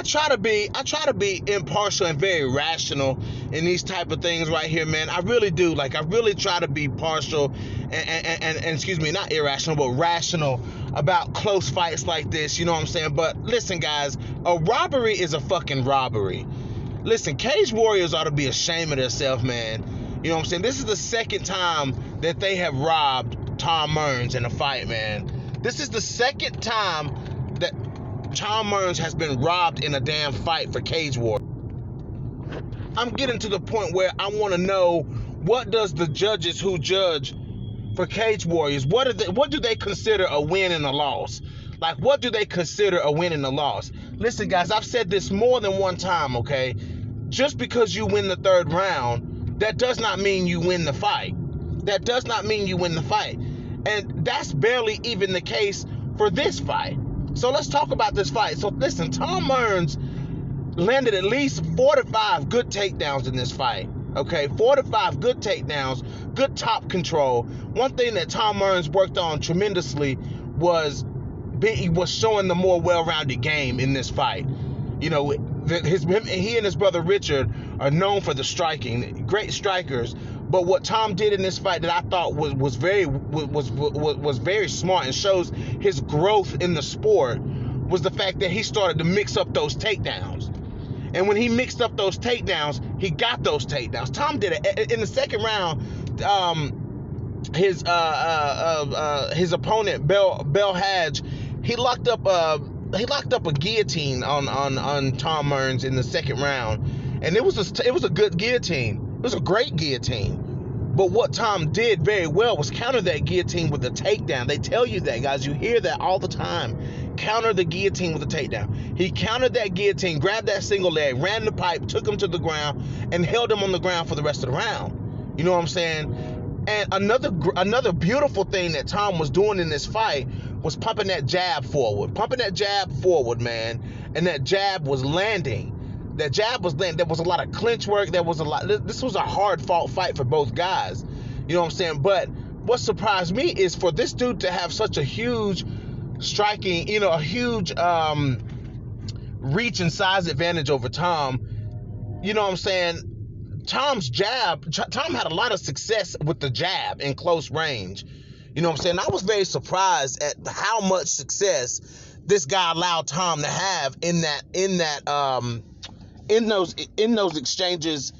I try to be impartial and very rational in these type of things right here, man. I really do. Like, I really try to be partial and excuse me, not irrational, but rational about close fights like this, you know what I'm saying? But listen, guys, a robbery is a fucking robbery. Listen, Cage Warriors ought to be ashamed of themselves, man. You know what I'm saying? This is the second time that they have robbed Tom Mearns in a fight, man. This is the second time that Tom Mearns has been robbed in a damn fight for Cage Warriors. I'm getting to the point where I want to know, what does the judges who judge for Cage Warriors, what do they consider a win and a loss? Like, what do they consider a win and a loss? Listen, guys, I've said this more than one time, okay? Just because you win the third round, that does not mean you win the fight. That does not mean you win the fight. And that's barely even the case for this fight. So let's talk about this fight. So listen, Tom Mearns landed at least 4 to 5 good takedowns in this fight. Okay, 4 to 5 good takedowns, good top control. One thing that Tom Mearns worked on tremendously was showing the more well-rounded game in this fight. You know, he and his brother Richard are known for the striking, great strikers. But what Tom did in this fight that I thought was very smart and shows his growth in the sport was the fact that he started to mix up those takedowns. And when he mixed up those takedowns, he got those takedowns. Tom did it in the second round. His opponent Bell Hadj, he locked up a guillotine on Tom Mearns in the second round, and it was a good guillotine. It was a great guillotine. But what Tom did very well was counter that guillotine with a takedown. They tell you that, guys. You hear that all the time. Counter the guillotine with a takedown. He countered that guillotine, grabbed that single leg, ran the pipe, took him to the ground, and held him on the ground for the rest of the round. You know what I'm saying? And another beautiful thing that Tom was doing in this fight was pumping that jab forward. Man. And that jab was landing. That jab was landing. There was a lot of clinch work. This was a hard-fought fight for both guys. You know what I'm saying? But what surprised me is for this dude to have such a huge striking, a huge reach and size advantage over Tom. You know what I'm saying? Tom's jab, Tom had a lot of success with the jab in close range. You know what I'm saying? I was very surprised at how much success this guy allowed Tom to have in those exchanges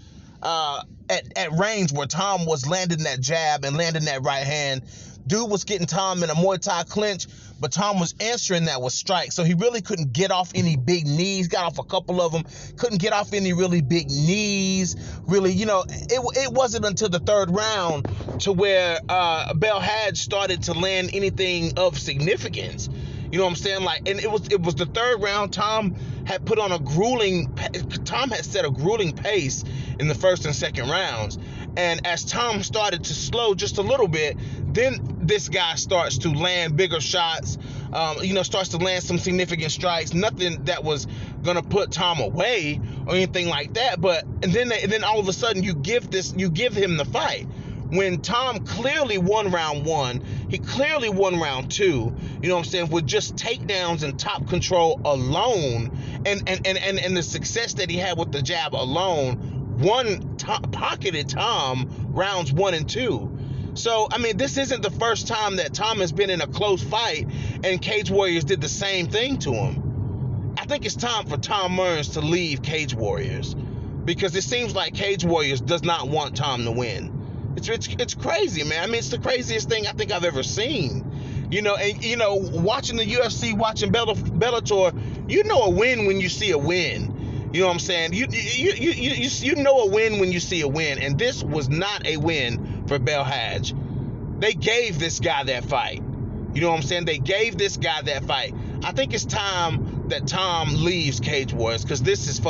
at range where Tom was landing that jab and landing that right hand. Dude was getting Tom in a Muay Thai clinch, but Tom was answering that with strikes. So he really couldn't get off any big knees. Got off a couple of them. Couldn't get off any really big knees. Really, it wasn't until the third round to where Bell Hadj started to land anything of significance. You know what I'm saying? Like, and it was the third round. Tom had set a grueling pace in the first and second rounds. And as Tom started to slow just a little bit, then this guy starts to land bigger shots, starts to land some significant strikes. Nothing that was gonna put Tom away or anything like that. And then all of a sudden you give him the fight. When Tom clearly won round one, he clearly won round two, you know what I'm saying, with just takedowns and top control alone, and the success that he had with the jab alone, pocketed Tom rounds 1 and 2. So, I mean, this isn't the first time that Tom has been in a close fight and Cage Warriors did the same thing to him. I think it's time for Tom Mearns to leave Cage Warriors, because it seems like Cage Warriors does not want Tom to win. It's crazy, man. I mean, it's the craziest thing I think I've ever seen. Watching the UFC, watching Bellator, you know a win when you see a win. You know what I'm saying? You know a win when you see a win, and this was not a win for Bell Hadj. They gave this guy that fight. You know what I'm saying? They gave this guy that fight. I think it's time that Tom leaves Cage Warriors, because this is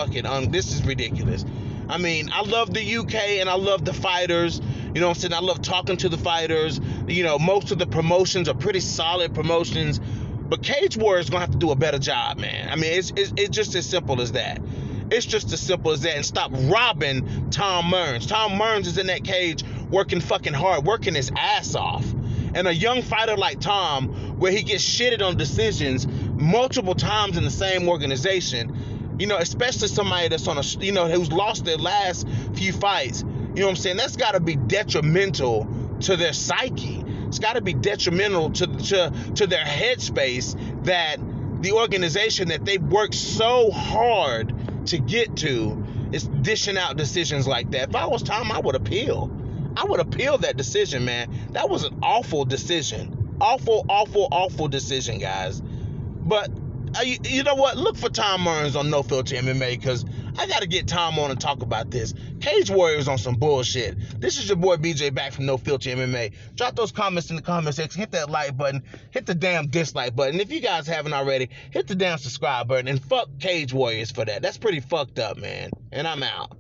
this is ridiculous. I mean, I love the UK and I love the fighters. You know what I'm saying? I love talking to the fighters. Most of the promotions are pretty solid promotions. But Cage Warriors is going to have to do a better job, man. I mean, it's just as simple as that. It's just as simple as that. And stop robbing Tom Mearns. Tom Mearns is in that cage working fucking hard, working his ass off. And a young fighter like Tom, where he gets shitted on decisions multiple times in the same organization, You know, especially somebody that's on a, you know, who's lost their last few fights. You know what I'm saying? That's got to be detrimental to their psyche. It's got to be detrimental to their headspace that the organization that they've worked so hard to get to is dishing out decisions like that. If I was Tom, I would appeal. I would appeal that decision, man. That was an awful decision. Awful decision, guys. But you know what? Look for Tom Mearns on No Filter MMA, because I got to get Tom on and talk about this. Cage Warriors on some bullshit. This is your boy BJ back from No Filter MMA. Drop those comments in the comment section. Hit that like button. Hit the damn dislike button. If you guys haven't already, hit the damn subscribe button. And fuck Cage Warriors for that. That's pretty fucked up, man. And I'm out.